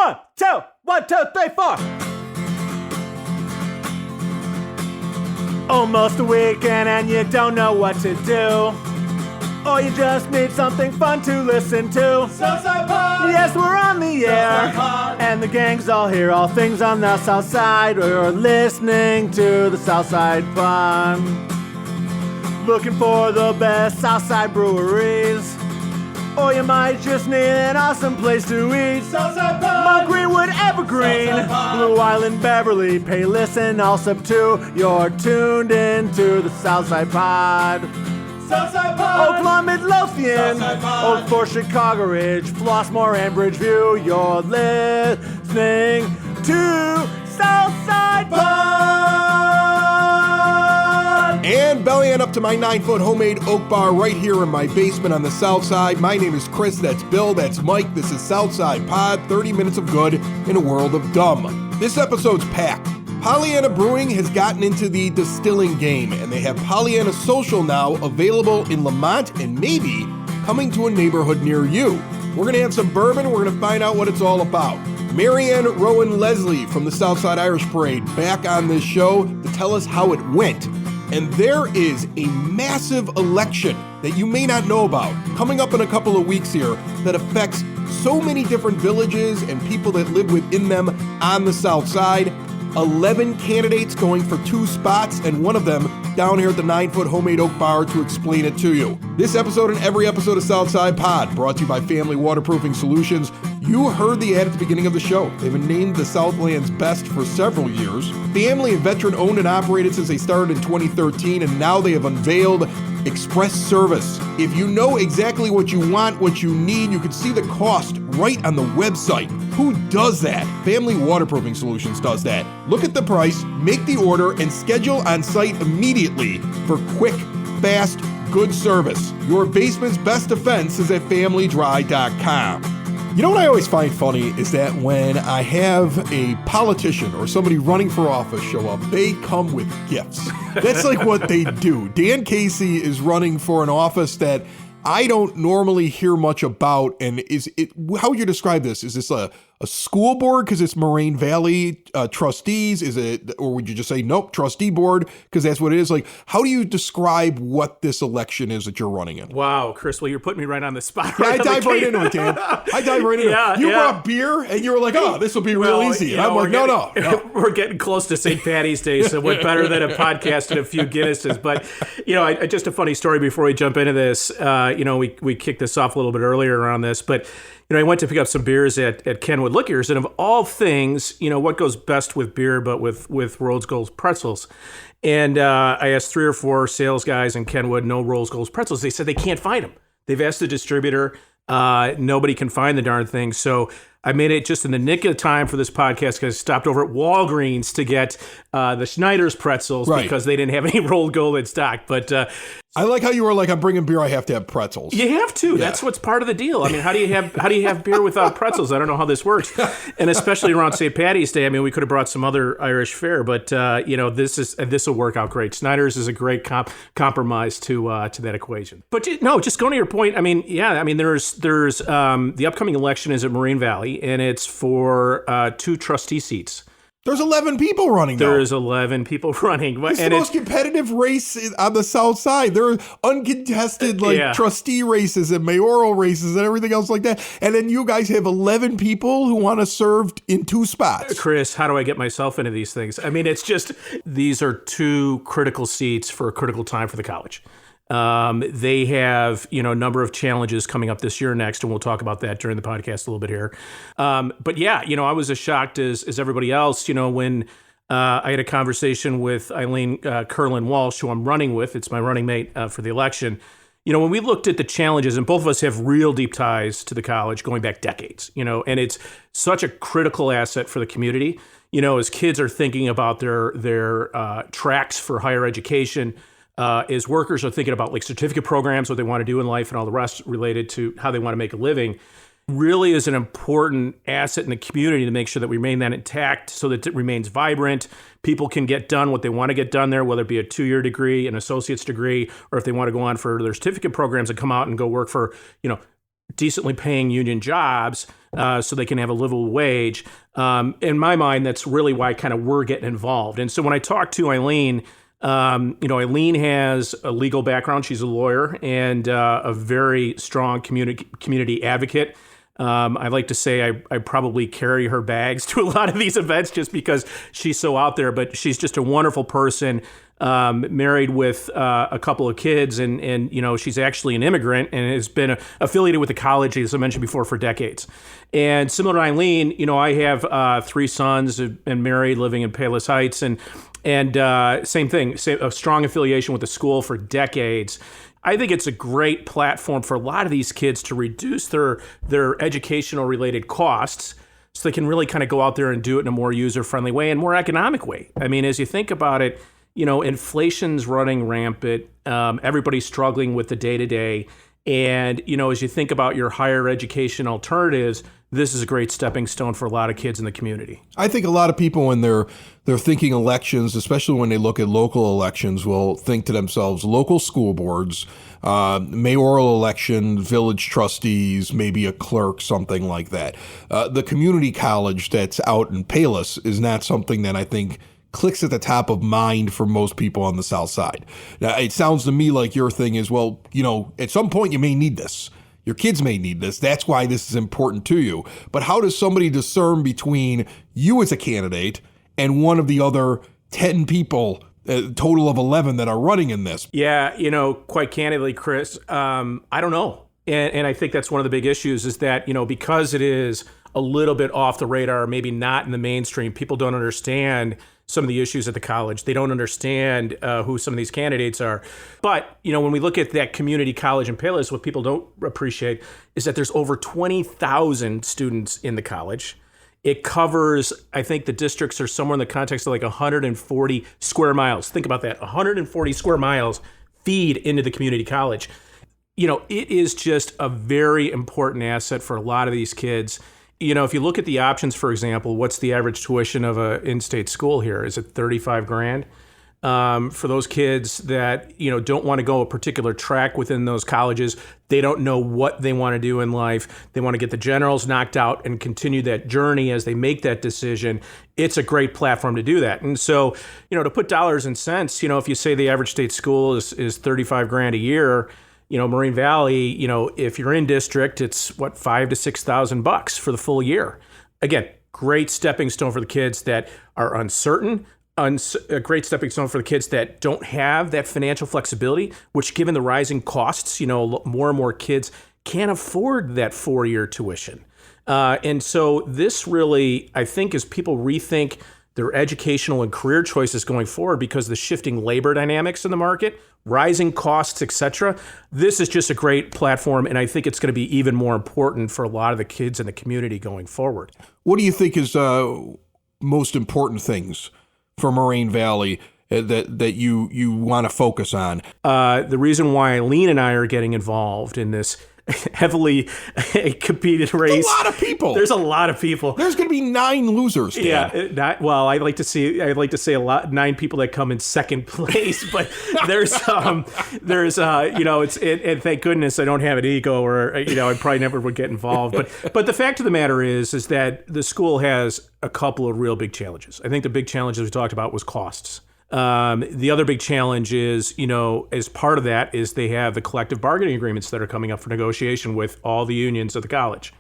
1, 2, 1, 2, 3, 4. Almost a weekend and you don't know what to do. Or you just need something fun to listen to. Southside Pod! Yes, we're on the air. Pod. And the gang's all here, all things on the South Side. You're listening to the Southside Pod. Looking for the best Southside breweries. Or you might just need an awesome place to eat. Southside Pod! Mount Greenwood, Evergreen, Blue Island, Beverly, Payless, and Allsup too. You're tuned into the Southside Pod. Southside Pod! Oakland, Midlothian, Southside Pod. Oak Forest, Chicago Ridge, Flossmoor, and Bridgeview. You're listening to Southside Pod! And bellying up to my 9-foot homemade oak bar right here in my basement on the south side. My name is Chris, that's Bill, that's Mike. This is Southside Pod, 30 minutes of good in a world of dumb. This episode's packed. Pollyanna Brewing has gotten into the distilling game, and they have Pollyanna Social now available in Lemont and maybe coming to a neighborhood near you. We're going to have some bourbon. We're going to find out what it's all about. Marianne Rowan Leslie from the Southside Irish Parade back on this show to tell us how it went. And there is a massive election that you may not know about coming up in a couple of weeks here that affects so many different villages and people that live within them on the South Side. 11 candidates going for 2 spots, and one of them down here at the 9-foot homemade oak bar to explain it to you. This episode and every episode of Southside Pod brought to you by Family Waterproofing Solutions. You heard the ad at the beginning of the show. They've been named the Southland's best for several years. Family and veteran owned and operated since they started in 2013, and now they have unveiled Express Service. If you know exactly what you want, what you need, you can see the cost right on the website. Who does that? Family Waterproofing Solutions does that. Look at the price, make the order, and schedule on site immediately for quick, fast, good service. Your basement's best defense is at familydry.com. You know what I always find funny is that when I have a politician or somebody running for office show up, they come with gifts. That's like what they do. Dan Casey is running for an office that I don't normally hear much about. And how would you describe this? Is this a school board because it's Moraine Valley trustees? Is it, or would you just say, nope, trustee board because that's what it is? Like, how do you describe what this election is that you're running in? Wow, Chris, well, you're putting me right on the spot. Yeah, I dive right into it, Dan. I dive right into it. You brought beer and you were like, oh, this will be real easy. And I'm like, no. We're getting close to St. Patty's Day, so what better than a podcast and a few Guinnesses? But, just a funny story before we jump into this. We kicked this off a little bit earlier around this, but I went to pick up some beers at Kenwood Liquors, and of all things, what goes best with beer but with Rose Gold pretzels? And I asked 3 or 4 sales guys in Kenwood, no Rose Gold pretzels. They said they can't find them. They've asked the distributor. Nobody can find the darn thing. So I made it just in the nick of time for this podcast because I stopped over at Walgreens to get the Schneider's pretzels because they didn't have any Rolled Gold in stock. But I like how you were like, I'm bringing beer, I have to have pretzels. You have to. Yeah. That's what's part of the deal. I mean, how do you have beer without pretzels? I don't know how this works. And especially around St. Patty's Day, I mean, we could have brought some other Irish fare, but this will work out great. Schneider's is a great compromise to that equation. But just going to your point. I mean, there's the upcoming election is at Moraine Valley, and it's for 2 trustee seats. There's 11 people running now. There's 11 people running. It's the most competitive race on the South Side. There are uncontested trustee races and mayoral races and everything else like that. And then you guys have 11 people who want to serve in 2 spots. Chris, how do I get myself into these things? I mean, it's just, these are 2 critical seats for a critical time for the college. They have, a number of challenges coming up this year next, and we'll talk about that during the podcast a little bit here. But yeah, I was as shocked as everybody else, when I had a conversation with Eileen Curlin Walsh, who I'm running with. It's my running mate for the election. When we looked at the challenges, and both of us have real deep ties to the college going back decades, and it's such a critical asset for the community, as kids are thinking about their tracks for higher education, as workers are thinking about like certificate programs, what they want to do in life and all the rest related to how they want to make a living, really is an important asset in the community to make sure that we remain that intact so that it remains vibrant. People can get done what they want to get done there, whether it be a 2-year degree, an associate's degree, or if they want to go on for their certificate programs and come out and go work for, decently paying union jobs. so they can have a livable wage. In my mind, that's really why kind of we're getting involved. And so when I talked to Eileen, Eileen has a legal background. She's a lawyer and a very strong community advocate. I like to say I probably carry her bags to a lot of these events just because she's so out there, but she's just a wonderful person, married with a couple of kids, and she's actually an immigrant and has been affiliated with the college, as I mentioned before, for decades. And similar to Eileen, I have 3 sons, and married, living in Palos Heights, and same thing, a strong affiliation with the school for decades. I think it's a great platform for a lot of these kids to reduce their educational related costs so they can really kind of go out there and do it in a more user-friendly way and more economic way. I mean, as you think about it, inflation's running rampant. Everybody's struggling with the day-to-day. And, as you think about your higher education alternatives, this is a great stepping stone for a lot of kids in the community. I think a lot of people, when they're thinking elections, especially when they look at local elections, will think to themselves, local school boards, mayoral election, village trustees, maybe a clerk, something like that. The community college that's out in Palos is not something that I think clicks at the top of mind for most people on the South Side. Now, it sounds to me like your thing is, well, at some point you may need this. Your kids may need this. That's why this is important to you. But how does somebody discern between you as a candidate and one of the other 10 people, a total of 11 that are running in this? Yeah, quite candidly, Chris, I don't know. And I think that's one of the big issues is that, because it is a little bit off the radar, maybe not in the mainstream, people don't understand some of the issues at the college. They don't understand who some of these candidates are. But, when we look at that community college in Palos, what people don't appreciate is that there's over 20,000 students in the college. It covers, I think the districts are somewhere in the context of like 140 square miles. Think about that. 140 square miles feed into the community college. It is just a very important asset for a lot of these kids. If you look at the options, for example, what's the average tuition of an in-state school here? Is it $35,000? For those kids that, don't want to go a particular track within those colleges, they don't know what they want to do in life. They want to get the generals knocked out and continue that journey as they make that decision. It's a great platform to do that. And so, to put dollars and cents, if you say the average state school is $35,000 a year, Moraine Valley, if you're in district, it's $5,000 to $6,000 for the full year. Again, great stepping stone for the kids that are uncertain. A great stepping stone for the kids that don't have that financial flexibility, which given the rising costs, more and more kids can't afford that 4-year tuition. And so this really, I think, as people rethink their educational and career choices going forward because of the shifting labor dynamics in the market, rising costs, et cetera, this is just a great platform, and I think it's going to be even more important for a lot of the kids in the community going forward. What do you think is most important things for Moraine Valley that you want to focus on? The reason why Eileen and I are getting involved in this heavily competed race. A lot of people. There's a lot of people. There's going to be 9 losers. Dan. Yeah. I like to say a lot 9 people that come in second place, but there's and thank goodness I don't have an ego or I probably never would get involved. But the fact of the matter is that the school has a couple of real big challenges. I think the big challenges we talked about was costs. The other big challenge is, as part of that is they have the collective bargaining agreements that are coming up for negotiation with all the unions at the college.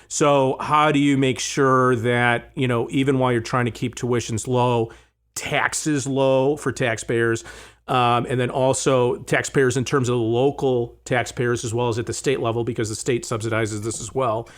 So how do you make sure that, even while you're trying to keep tuitions low, taxes low for taxpayers, and then also taxpayers in terms of the local taxpayers as well as at the state level, because the state subsidizes this as well.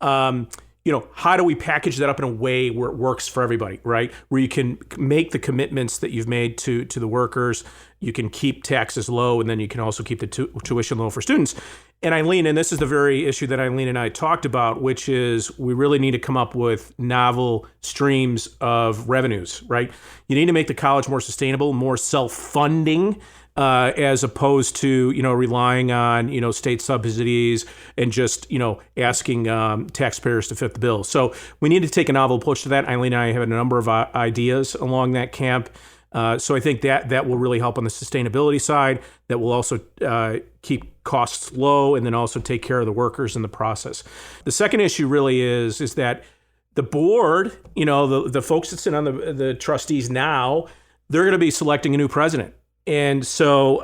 How do we package that up in a way where it works for everybody, right? Where you can make the commitments that you've made to the workers, you can keep taxes low, and then you can also keep the tuition low for students. And Eileen, and this is the very issue that Eileen and I talked about, which is we really need to come up with novel streams of revenues, right? You need to make the college more sustainable, more self-funding, as opposed to, relying on, state subsidies and just, asking taxpayers to foot the bill. So we need to take a novel approach to that. Eileen and I have a number of ideas along that camp. So I think that will really help on the sustainability side. That will also keep costs low and then also take care of the workers in the process. The second issue really is that the board, the folks that sit on the trustees now, they're going to be selecting a new president. And so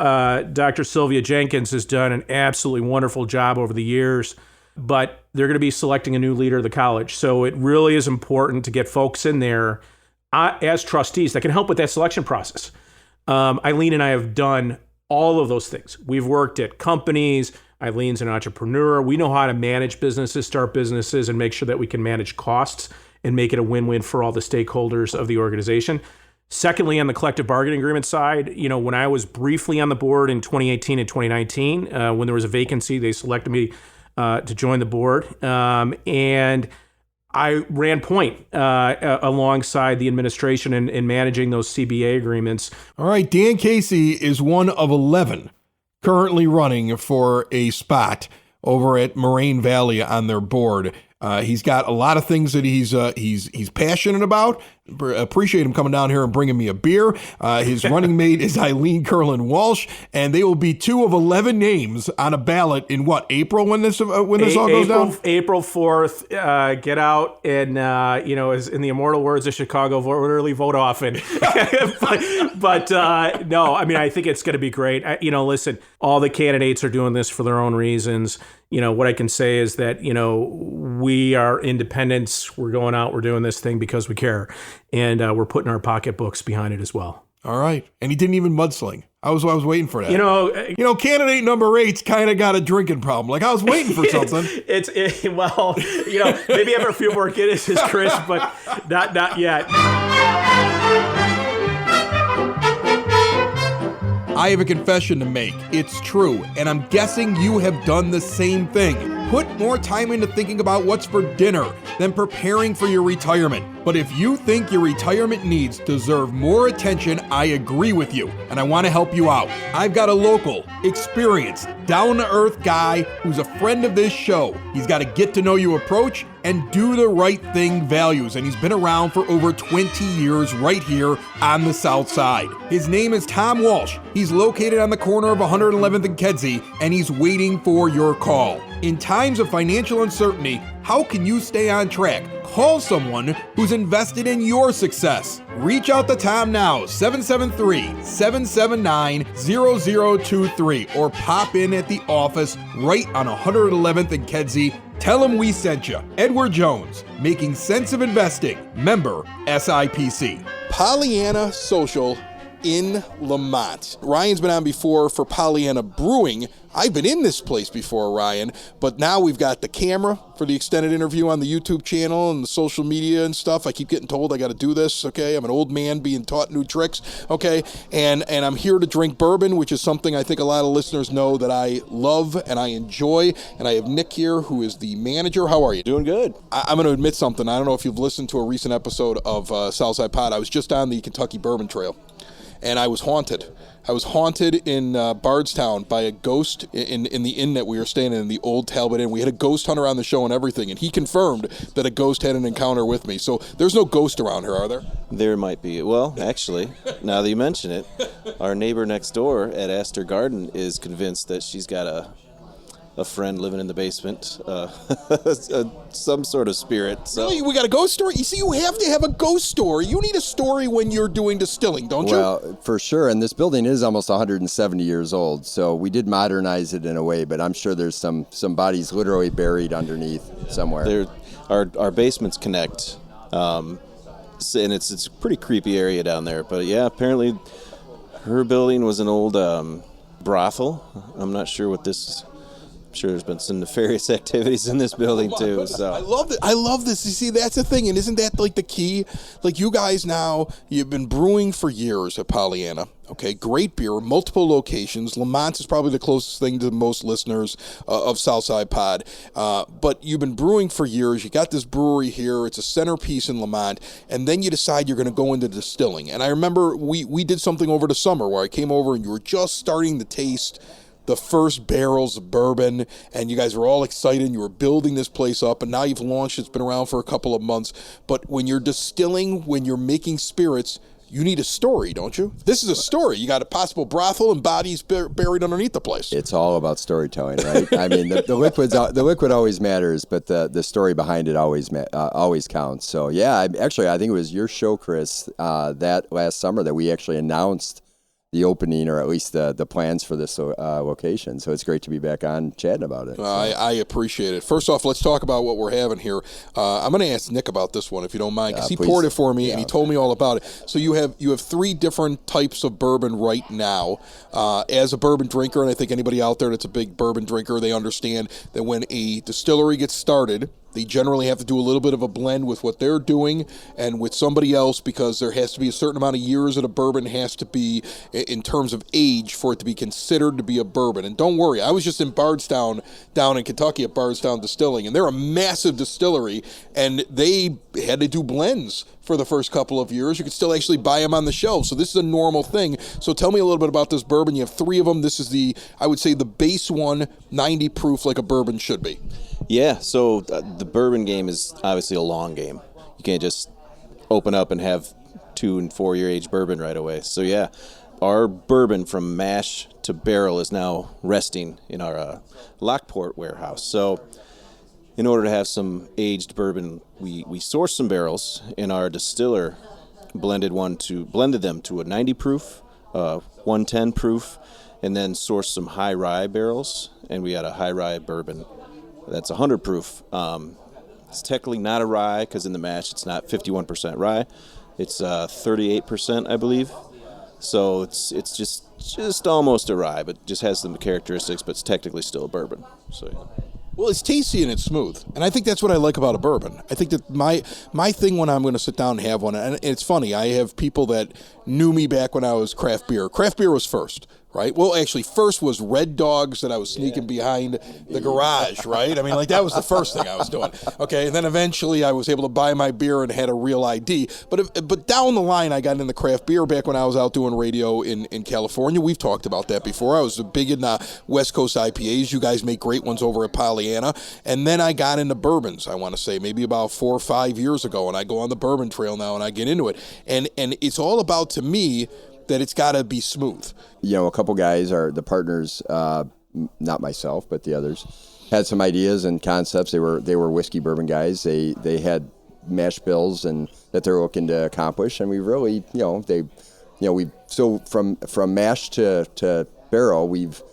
Dr. Sylvia Jenkins has done an absolutely wonderful job over the years, but they're going to be selecting a new leader of the college. So it really is important to get folks in there as trustees that can help with that selection process. Eileen and I have done all of those things. We've worked at companies. Eileen's an entrepreneur. We know how to manage businesses, start businesses, and make sure that we can manage costs and make it a win-win for all the stakeholders of the organization. Secondly, on the collective bargaining agreement side, when I was briefly on the board in 2018 and 2019, when there was a vacancy, they selected me to join the board. And I ran point alongside the administration in managing those CBA agreements. All right, Dan Casey is one of 11 currently running for a spot over at Moraine Valley on their board. He's got a lot of things that he's passionate about. Appreciate him coming down here and bringing me a beer. His running mate is Eileen Curlin Walsh, and they will be 2 of 11 names on a ballot in April when this all goes down? April 4th. Get out and as in the immortal words of Chicago, vote early, vote often. but no, I think it's going to be great. Listen, all the candidates are doing this for their own reasons. What I can say is that, we are independents. We're going out, we're doing this thing because we care. And we're putting our pocketbooks behind it as well. All right. And he didn't even mudsling. I was waiting for that. Candidate number 8's kind of got a drinking problem. Like, I was waiting for something. Maybe after a few more Guinnesses, Chris, but not yet. I have a confession to make. It's true, and I'm guessing you have done the same thing. Put more time into thinking about what's for dinner than preparing for your retirement. But if you think your retirement needs deserve more attention, I agree with you, and I want to help you out. I've got a local, experienced, down-to-earth guy who's a friend of this show. He's got a get-to-know-you approach and do the right thing values, and he's been around for over 20 years right here on the South Side. His name is Tom Walsh. He's located on the corner of 111th and Kedzie, and he's waiting for your call. In times of financial uncertainty, how can you stay on track? Call someone who's invested in your success. Reach out to Tom now, 773-779-0023, or pop in at the office right on 111th and Kedzie. Tell him we sent you. Edward Jones, Making Sense of Investing, member SIPC. Pollyanna Social in Lemont. Ryan's been on before for Pollyanna Brewing. I've been in this place before, Ryan, but now we've got the camera for the extended interview on the YouTube channel and the social media and stuff. I keep getting told I got to do this, okay? I'm an old man being taught new tricks, okay? And I'm here to drink bourbon, which is something I think a lot of listeners know that I love and I enjoy. And I have Nick here, who is the manager. How are you? Doing good. I'm going to admit something. I don't know if you've listened to a recent episode of Southside Pod. I was just on the Kentucky Bourbon Trail, and I was haunted. I was haunted in Bardstown by a ghost in the inn that we were staying in the old Talbot Inn. We had a ghost hunter on the show and everything, and he confirmed that a ghost had an encounter with me. So there's no ghost around here, are there? There might be. Well, actually, now that you mention it, our neighbor next door at Astor Garden is convinced that she's got a friend living in the basement, some sort of spirit. So. Really? We got a ghost story? You see, you have to have a ghost story. You need a story when you're doing distilling, don't you? Well, for sure. And this building is almost 170 years old, so we did modernize it in a way, but I'm sure there's some bodies literally buried underneath somewhere. Our basements connect, and it's a pretty creepy area down there. But yeah, apparently her building was an old brothel. I'm not sure what this is. Sure, there's been some nefarious activities in this building too. So I love it. I love this. You see, that's the thing, and isn't that like the key? Like, you guys now, you've been brewing for years at Pollyanna. Okay, great beer, multiple locations. Lemont is probably the closest thing to most listeners of Southside Pod. But you've been brewing for years. You got this brewery here. It's a centerpiece in Lemont. And then you decide you're going to go into distilling. And I remember we did something over the summer where I came over and you were just starting to taste the first barrels of bourbon, and you guys were all excited. You were building this place up, and now you've launched. It's been around for a couple of months. But when you're distilling, when you're making spirits, you need a story, don't you? This is a story. You got a possible brothel and bodies buried underneath the place. It's all about storytelling, right? I mean, the liquid always matters, but the story behind it always counts. So yeah, I think it was your show, Chris, that last summer that we actually announced the opening, or at least the plans for this location. So it's great to be back on chatting about it. I appreciate it. First off, let's talk about what we're having here. I'm going to ask Nick about this one, if you don't mind, because he poured it for me and he told me all about it. So you have 3 different types of bourbon right now. As a bourbon drinker, and I think anybody out there that's a big bourbon drinker, they understand that when a distillery gets started, they generally have to do a little bit of a blend with what they're doing and with somebody else, because there has to be a certain amount of years that a bourbon has to be in terms of age for it to be considered to be a bourbon. And don't worry, I was just in Bardstown down in Kentucky at Bardstown Distilling, and they're a massive distillery, and they had to do blends for the first couple of years. You could still actually buy them on the shelf. So this is a normal thing. So tell me a little bit about this bourbon. You have 3 of them. This is I would say the base one, 90 proof, like a bourbon should be. Yeah, so the bourbon game is obviously a long game. You can't just open up and have 2 and 4 year age bourbon right away. So yeah, our bourbon from mash to barrel is now resting in our Lockport warehouse. So in order to have some aged bourbon, we sourced some barrels, and our distiller blended them to a 90 proof, 110 proof, and then sourced some high rye barrels, and we had a high rye bourbon that's 100 proof. It's technically not a rye because in the mash it's not 51% rye. It's 38%, I believe. So it's just almost a rye, but just has the characteristics, but it's technically still a bourbon. So yeah. Well, it's tasty and it's smooth, and I think that's what I like about a bourbon. I think that my thing when I'm going to sit down and have one, and it's funny, I have people that knew me back when I was craft beer. Craft beer was first, right? Well, actually, first was Red Dogs that I was sneaking behind the garage, right? I mean, like, that was the first thing I was doing. Okay, and then eventually I was able to buy my beer and had a real ID. But down the line, I got into craft beer back when I was out doing radio in California. We've talked about that before. I was big in West Coast IPAs. You guys make great ones over at Pollyanna. And then I got into bourbons, I want to say, maybe about 4 or 5 years ago. And I go on the bourbon trail now and I get into it. And it's all about, to me, that it's got to be smooth. You know, a couple guys are the partners, not myself, but the others, had some ideas and concepts. They were whiskey bourbon guys. They had mash bills and that they're looking to accomplish, and we really, so from mash to barrel, we're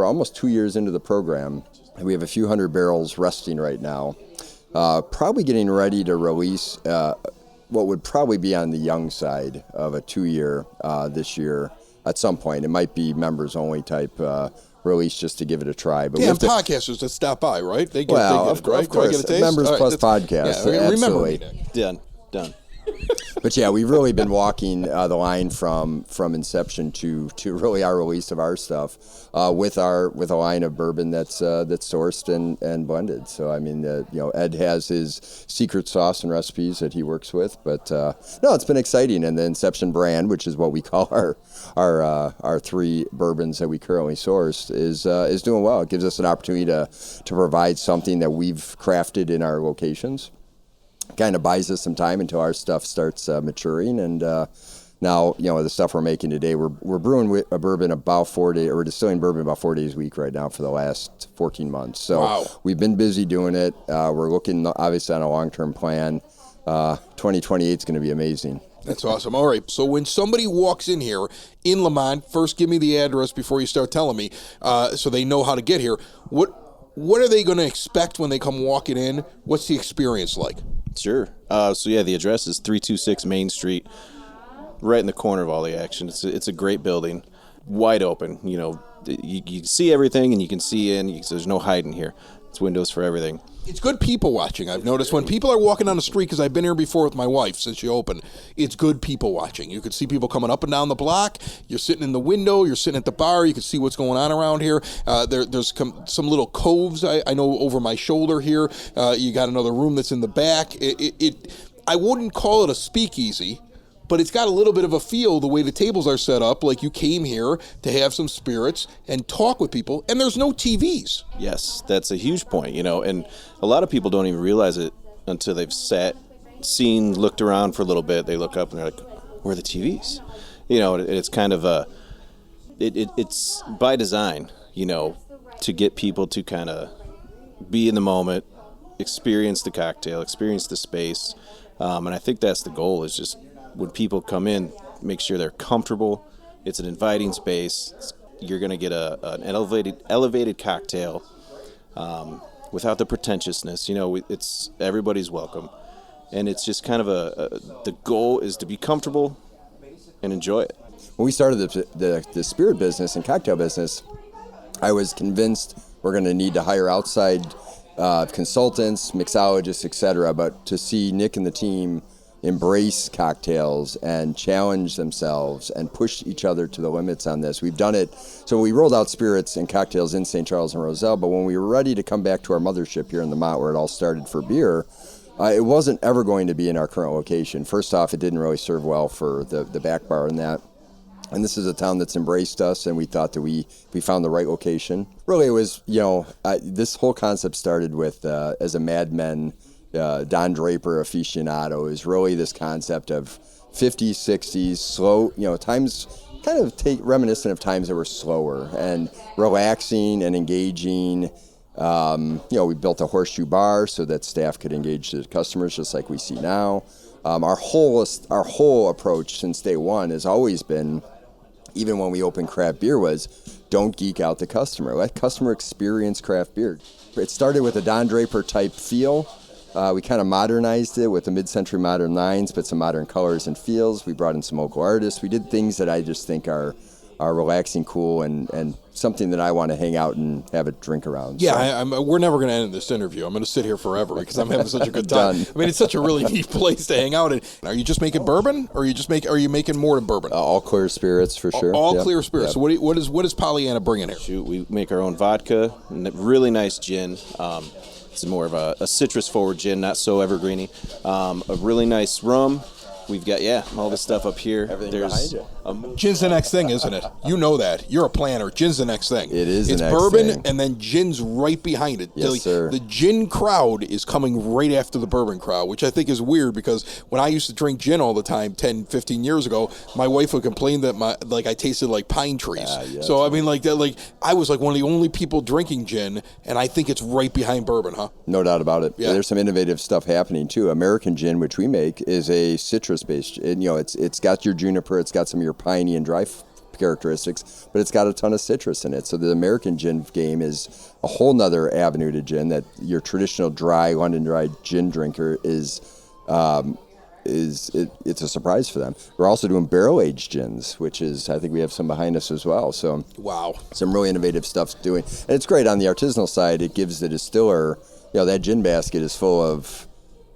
almost 2 years into the program, and we have a few hundred barrels resting right now. Probably getting ready to release what would probably be on the young side of a 2-year this year at some point. It might be members only type release just to give it a try. But podcasters that stop by, right? They get of right? course, get a taste? members plus podcasts. Yeah, remember me, absolutely. Done. But yeah, we've really been walking the line from inception to really our release of our stuff with a line of bourbon that's sourced and blended. So I mean, Ed has his secret sauce and recipes that he works with. But no, it's been exciting, and the Inception brand, which is what we call our 3 bourbons that we currently sourced, is doing well. It gives us an opportunity to provide something that we've crafted in our locations. Kind of buys us some time until our stuff starts maturing, and now the stuff we're making today, we're brewing a bourbon about 4 days, or we're distilling bourbon about 4 days a week right now for the last 14 months. So We've been busy doing it. We're looking obviously on a long-term plan. 2028 is going to be amazing. That's awesome. All right, so when somebody walks in here in Lemont, first give me the address before you start telling me, so they know how to get here. What are they going to expect when they come walking in? What's the experience like? Sure. The address is 326 Main Street, right in the corner of all the action. It's a great building, wide open. You can see everything, and you can see in. So there's no hiding here. It's windows for everything. It's good people watching. I've noticed when people are walking down the street, because I've been here before with my wife since she opened, it's good people watching. You can see people coming up and down the block. You're sitting in the window. You're sitting at the bar. You can see what's going on around here. There's some little coves I know over my shoulder here. You got another room that's in the back. I wouldn't call it a speakeasy, but it's got a little bit of a feel the way the tables are set up, like you came here to have some spirits and talk with people, and there's no TVs. Yes, that's a huge point, and a lot of people don't even realize it until they've sat looked around for a little bit, they look up and they're like, where are the TVs? You know, it's kind of it's by design, you know, to get people to kind of be in the moment, experience the cocktail, experience the space. And I think that's the goal, is just when people come in, make sure they're comfortable. It's an inviting space. You're going to get an elevated cocktail without the pretentiousness. You know, it's everybody's welcome. And it's just kind of the goal is to be comfortable and enjoy it. When we started the spirit business and cocktail business, I was convinced we're going to need to hire outside consultants, mixologists, etc. But to see Nick and the team embrace cocktails and challenge themselves and push each other to the limits on this. We've done it. So we rolled out spirits and cocktails in St. Charles and Roselle, but when we were ready to come back to our mothership here in Lemont, where it all started for beer, it wasn't ever going to be in our current location. First off, it didn't really serve well for the back bar and that. And this is a town that's embraced us, and we thought that we found the right location. Really, it was, you know, this whole concept started with, as a Mad Men Don Draper aficionado, is really this concept of 50s, 60s, slow, you know, times kind of reminiscent of times that were slower and relaxing and engaging. You know, we built a horseshoe bar so that staff could engage the customers just like we see now. Our whole approach since day one has always been, even when we opened craft beer, was don't geek out the customer. Let customer experience craft beer. It started with a Don Draper type feel. We kind of modernized it with the mid-century modern lines, but some modern colors and feels. We brought in some local artists. We did things that I just think are relaxing, cool, and something that I want to hang out and have a drink around. Yeah, so. We're never going to end this interview. I'm going to sit here forever because I'm having such a good time. I mean, it's such a really neat place to hang out in. Are you just making bourbon, or are you making more than bourbon? All clear spirits for sure. All clear spirits. Yep. So what is Pollyanna bringing here? Shoot, we make our own vodka, and really nice gin. It's more of a citrus-forward gin, not so evergreeny. A really nice rum. We've got, all this stuff up here. Everything behind you. Gin's the next thing, isn't it? You know that. You're a planner. Gin's the next thing. It is It's the next bourbon, thing. and then gin's right behind it. Yes, sir. The gin crowd is coming right after the bourbon crowd, which I think is weird because when I used to drink gin all the time 10, 15 years ago, my wife would complain that I tasted like pine trees. So, I mean, I was like one of the only people drinking gin, and I think it's right behind bourbon, huh? No doubt about it. Yeah. There's some innovative stuff happening, too. American gin, which we make, is a citrus-based, it's got your juniper, it's got some of your piney and dry characteristics, but it's got a ton of citrus in it. So the American gin game is a whole nother avenue to gin that your traditional dry, London dry gin drinker it's a surprise for them. We're also doing barrel-aged gins, which is, I think we have some behind us as well. So wow, some really innovative stuff doing. And it's great on the artisanal side. It gives the distiller, that gin basket is full of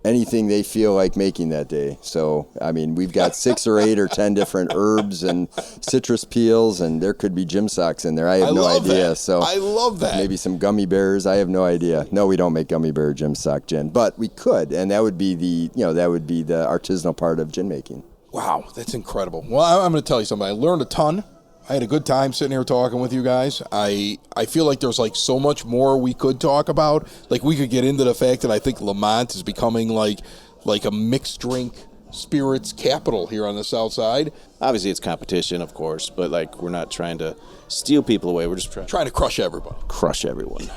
anything they feel like making that day. So, I mean, we've got 6 or 8 or 10 different herbs and citrus peels, and there could be gym socks in there. I have no idea. That. So I love that. Maybe some gummy bears. I have no idea. No, we don't make gummy bear gym sock gin, but we could, and that would be the artisanal part of gin making. Wow, that's incredible. Well, I'm going to tell you something. I learned a ton. I had a good time sitting here talking with you guys. I feel like there's so much more we could talk about. We could get into the fact that I think Lemont is becoming like a mixed drink spirits capital here on the South Side. Obviously, it's competition, of course, but we're not trying to steal people away. We're just trying to crush everybody. Crush everyone.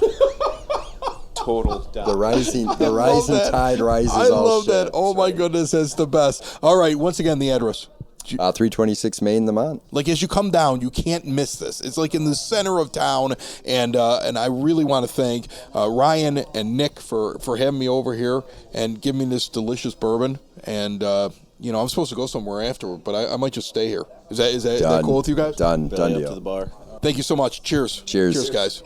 Total down. The rising tide rises all ships. I love that. Oh my goodness, that's the best. All right, once again, the address. 326 Main, Lemont. As you come down, you can't miss this. It's in the center of town, and I really want to thank Ryan and Nick for having me over here and giving me this delicious bourbon. And I'm supposed to go somewhere afterward, but I might just stay here. Is that cool with you guys? Done Belly deal. up to the bar. Thank you so much. Cheers. Cheers, guys.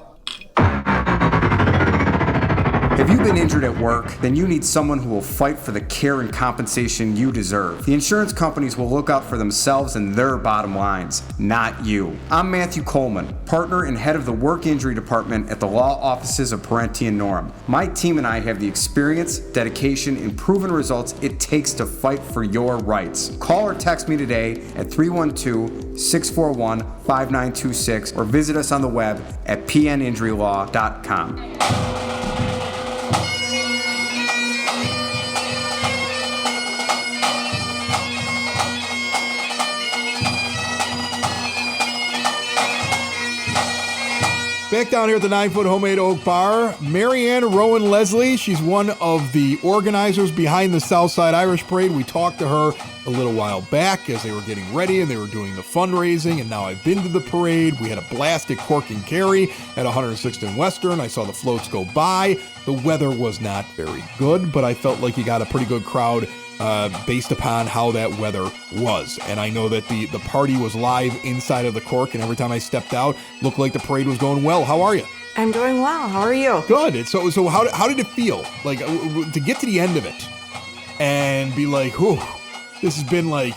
If you've been injured at work, then you need someone who will fight for the care and compensation you deserve. The insurance companies will look out for themselves and their bottom lines, not you. I'm Matthew Coleman, partner and head of the work injury department at the law offices of Parenti and Norham. My team and I have the experience, dedication, and proven results it takes to fight for your rights. Call or text me today at 312-641-5926 or visit us on the web at pninjurylaw.com. Back down here at the 9 Foot Homemade Oak Bar, Marianne Rowan Leslie. She's one of the organizers behind the Southside Irish Parade. We talked to her a little while back as they were getting ready and they were doing the fundraising, and now I've been to the parade. We had a blast at Cork and Kerry at 106th and Western. I saw the floats go by. The weather was not very good, but I felt like you got a pretty good crowd based upon how that weather was. And I know that the party was live inside of the Cork, and every time I stepped out, looked like the parade was going well. How are you? I'm doing well. How are you? Good. So how did it feel? Like, to get to the end of it and be like, whew, this has been like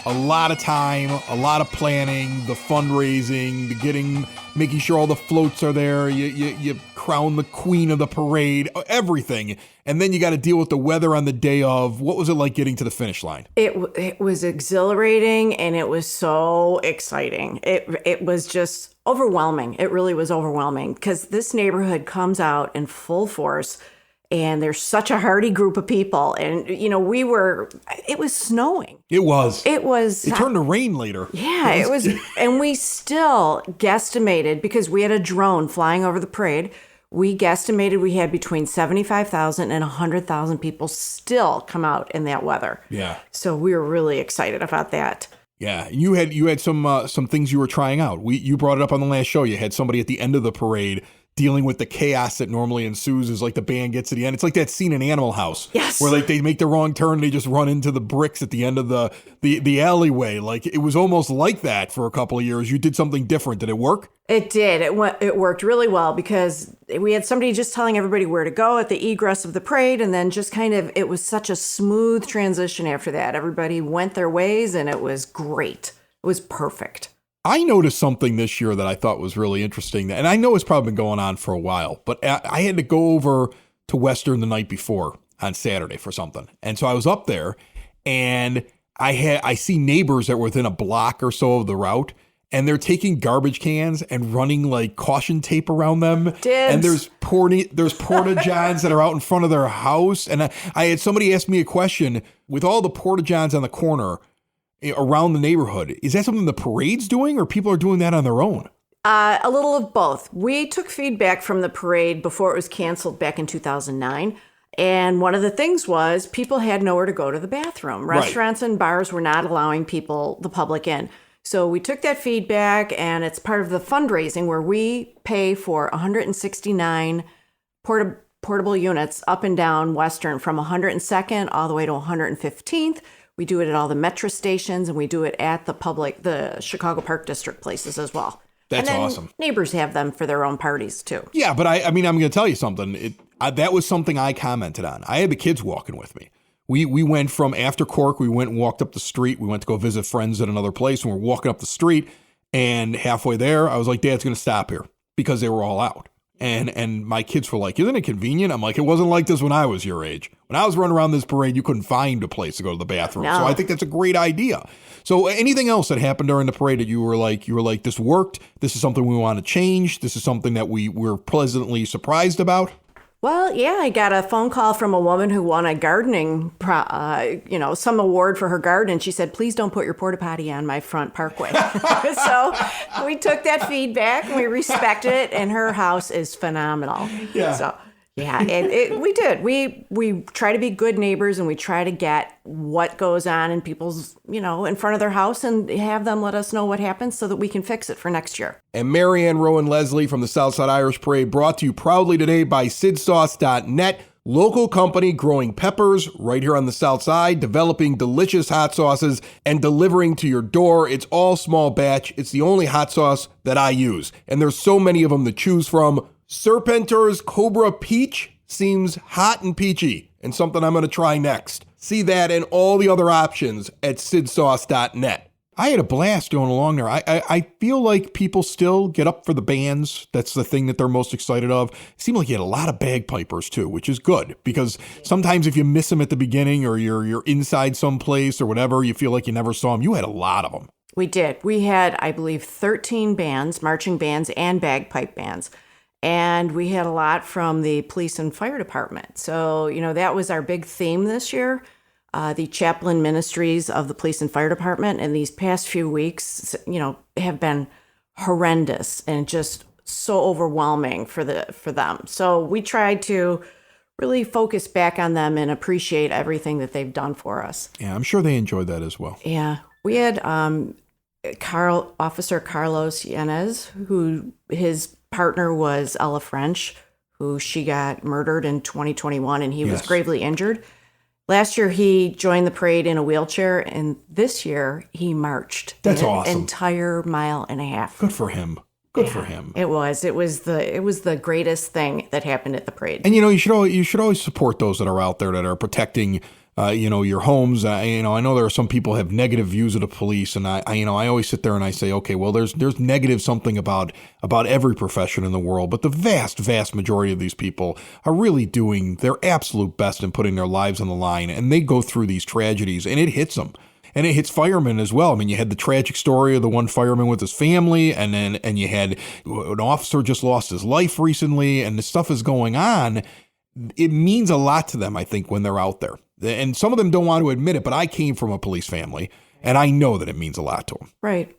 a lot of time, a lot of planning, the fundraising, making sure all the floats are there, you crown the queen of the parade, everything. And then you got to deal with the weather on the day of. What was it like getting to the finish line? It was exhilarating, and it was so exciting. It was just overwhelming. It really was overwhelming because this neighborhood comes out in full force, and there's such a hearty group of people. And, it was snowing. It was. It turned to rain later. Yeah, it was. And we still guesstimated, because we had a drone flying over the parade, we guesstimated we had between 75,000 and 100,000 people still come out in that weather. Yeah. So we were really excited about that. Yeah, you had some things you were trying out. You brought it up on the last show. You had somebody at the end of the parade dealing with the chaos that normally ensues as like the band gets to the end. It's like that scene in Animal House. Yes. Where like they make the wrong turn and they just run into the bricks at the end of the alleyway. Like, it was almost like that for a couple of years. You did something different. Did it work? It did. It worked really well because we had somebody just telling everybody where to go at the egress of the parade, and then just it was such a smooth transition after that. Everybody went their ways, and it was great. It was perfect. I noticed something this year that I thought was really interesting, and I know it's probably been going on for a while, but I had to go over to Western the night before on Saturday for something. And so I was up there, and I see neighbors that were within a block or so of the route, and they're taking garbage cans and running like caution tape around them. Dibs. And there's porta-johns that are out in front of their house. And I had somebody ask me a question, with all the porta-johns on the corner around the neighborhood, is that something the parade's doing, or people are doing that on their own? A little of both. We took feedback from the parade before it was canceled back in 2009. And one of the things was people had nowhere to go to the bathroom. Restaurants and bars were not allowing the public in. So we took that feedback, and it's part of the fundraising where we pay for 169 portable units up and down Western from 102nd all the way to 115th. We do it at all the metro stations, and we do it at the Chicago Park District places as well. That's awesome. Neighbors have them for their own parties too. Yeah, but I mean, I'm going to tell you something. That was something I commented on. I had the kids walking with me. We went from after Cork, we went and walked up the street. We went to go visit friends at another place, and we're walking up the street, and halfway there, I was like, Dad's going to stop here, because they were all out. And my kids were like, isn't it convenient? I'm like, it wasn't like this when I was your age. When I was running around this parade, you couldn't find a place to go to the bathroom. No. So I think that's a great idea. So anything else that happened during the parade that you were like, this worked, this is something we want to change, this is something that we were pleasantly surprised about? Well, yeah, I got a phone call from a woman who won a gardening, some award for her garden. And she said, please don't put your porta potty on my front parkway. So we took that feedback and we respected it. And her house is phenomenal. Yeah. So, yeah, we did. We try to be good neighbors, and we try to get what goes on in people's, in front of their house, and have them let us know what happens so that we can fix it for next year. And Marianne Rowan Leslie from the Southside Irish Parade, brought to you proudly today by SidSauce.net, local company growing peppers right here on the South Side, developing delicious hot sauces and delivering to your door. It's all small batch. It's the only hot sauce that I use, and there's so many of them to choose from. Serpentor's Cobra Peach seems hot and peachy, and something I'm going to try next. See that and all the other options at SidSauce.net. I had a blast going along there. I feel like people still get up for the bands. That's the thing that they're most excited of. It seemed like you had a lot of bagpipers too, which is good, because sometimes if you miss them at the beginning, or you're inside someplace or whatever, you feel like you never saw them. You had a lot of them. We did. We had, I believe, 13 bands, marching bands and bagpipe bands. And we had a lot from the police and fire department. So, that was our big theme this year. The chaplain ministries of the police and fire department in these past few weeks, have been horrendous and just so overwhelming for them. So we tried to really focus back on them and appreciate everything that they've done for us. Yeah, I'm sure they enjoyed that as well. Yeah. We had Officer Carlos Yanez, who his partner was Ella French, who she got murdered in 2021, and he was gravely injured. Last year, he joined the parade in a wheelchair, and this year, he marched. That's an awesome. Entire mile and a half. Good for him. Good for him. It was the greatest thing that happened at the parade. And you should always support those that are out there that are protecting your homes. I know there are some people have negative views of the police, and I always sit there and I say, okay, well, there's negative something about every profession in the world, but the vast majority of these people are really doing their absolute best in putting their lives on the line, and they go through these tragedies, and it hits them. And it hits firemen as well. I mean, you had the tragic story of the one fireman with his family, and you had an officer just lost his life recently, and the stuff is going on. It means a lot to them, I think, when they're out there. And some of them don't want to admit it, but I came from a police family, and I know that it means a lot to them. Right.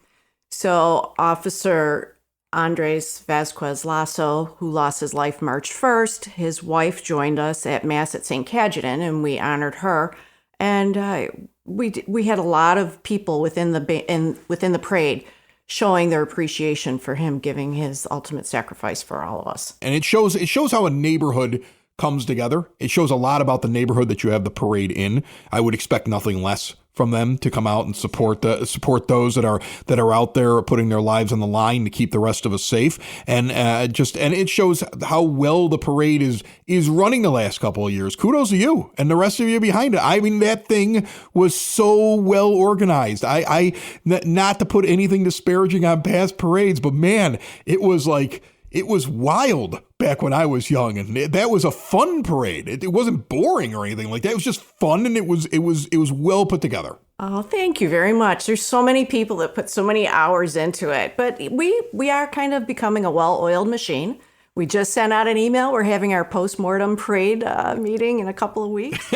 So Officer Andres Vasquez Lasso, who lost his life March 1st, his wife joined us at Mass at St. Cajetan, and we honored her. And we had a lot of people within the parade showing their appreciation for him giving his ultimate sacrifice for all of us. And it shows how a neighborhood comes together. It shows a lot about the neighborhood that you have the parade in. I would expect nothing less from them to come out and support those that are out there putting their lives on the line to keep the rest of us safe. And it shows how well the parade is running the last couple of years. Kudos to you and the rest of you behind it. I mean, that thing was so well organized. I not to put anything disparaging on past parades, but man, it was wild back when I was young, and that was a fun parade. It wasn't boring or anything like that. It was just fun, and it was well put together. Oh, thank you very much. There's so many people that put so many hours into it, but we are kind of becoming a well-oiled machine. We just sent out an email. We're having our post-mortem parade meeting in a couple of weeks.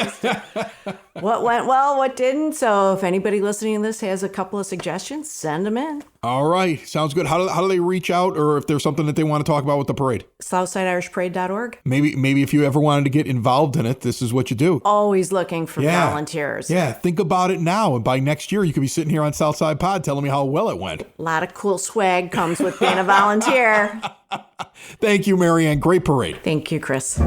What went well, what didn't. So if anybody listening to this has a couple of suggestions, send them in. All right. Sounds good. How do they reach out, or if there's something that they want to talk about with the parade? SouthsideIrishParade.org. Maybe if you ever wanted to get involved in it, this is what you do. Always looking for volunteers. Yeah, think about it now, and by next year, you could be sitting here on Southside Pod telling me how well it went. A lot of cool swag comes with being a volunteer. Thank you, Marianne. Great parade. Thank you, Chris.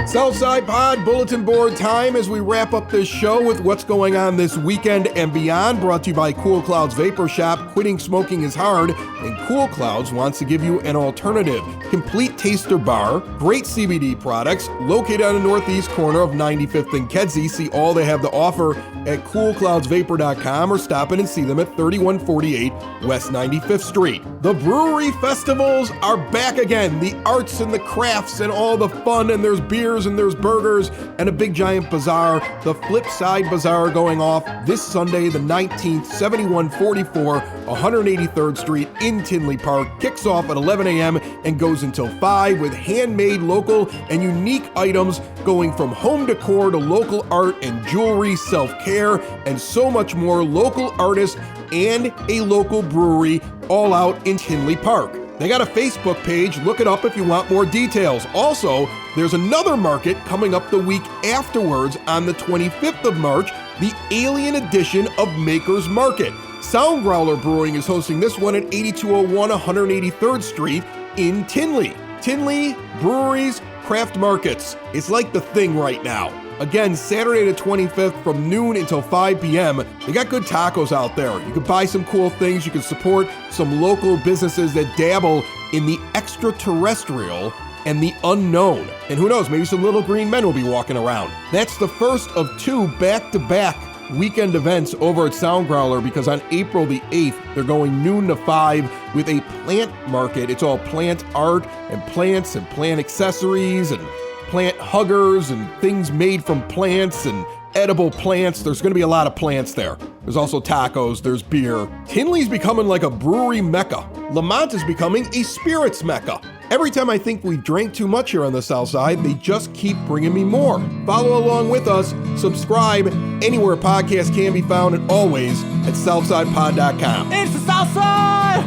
Southside Pod bulletin board time as we wrap up this show with what's going on this weekend and beyond. Brought to you by Cool Clouds Vapor Shop. Quitting smoking is hard, and Cool Clouds wants to give you an alternative. Complete taster bar, great CBD products, located on the northeast corner of 95th and Kedzie. See all they have to offer at coolcloudsvapor.com or stop in and see them at 3148 West 95th Street. The brewery festivals are back again. The arts and the crafts and all the fun, and there's beers and there's burgers and a big giant bazaar. The Flipside Bazaar going off this Sunday, the 19th, 7144 183rd Street in Tinley Park. Kicks off at 11 a.m. and goes until 5 with handmade, local, and unique items going from home decor to local art and jewelry, self-care, and so much more. Local artists and a local brewery all out in Tinley Park. They got a Facebook page. Look it up if you want more details. Also, there's another market coming up the week afterwards on the 25th of March, the Alien Edition of Maker's Market. Sound Growler Brewing is hosting this one at 8201 183rd Street in Tinley. Tinley Breweries, Craft Markets. It's like the thing right now. Again, Saturday the 25th from noon until 5 p.m. They got good tacos out there. You can buy some cool things. You can support some local businesses that dabble in the extraterrestrial and the unknown. And who knows, maybe some little green men will be walking around. That's the first of 2 back-to-back weekend events over at Sound Growler, because on April the 8th, they're going noon to 5 with a plant market. It's all plant art and plants and plant accessories and plant huggers and things made from plants and edible plants. There's going to be a lot of plants there. There's also tacos, there's beer. Tinley's becoming like a brewery mecca. Lemont is becoming a spirits mecca. Every time I think we drank too much here on the South Side, they just keep bringing me more. Follow along with us, subscribe anywhere podcasts can be found, and always at SouthsidePod.com. It's the South Side!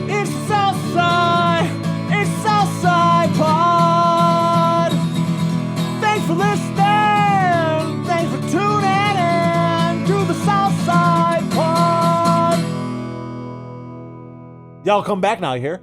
It's the South Side! It's Southside Pod! Thanks for listening! Thanks for tuning in to the Southside Pod! Y'all come back now, you hear?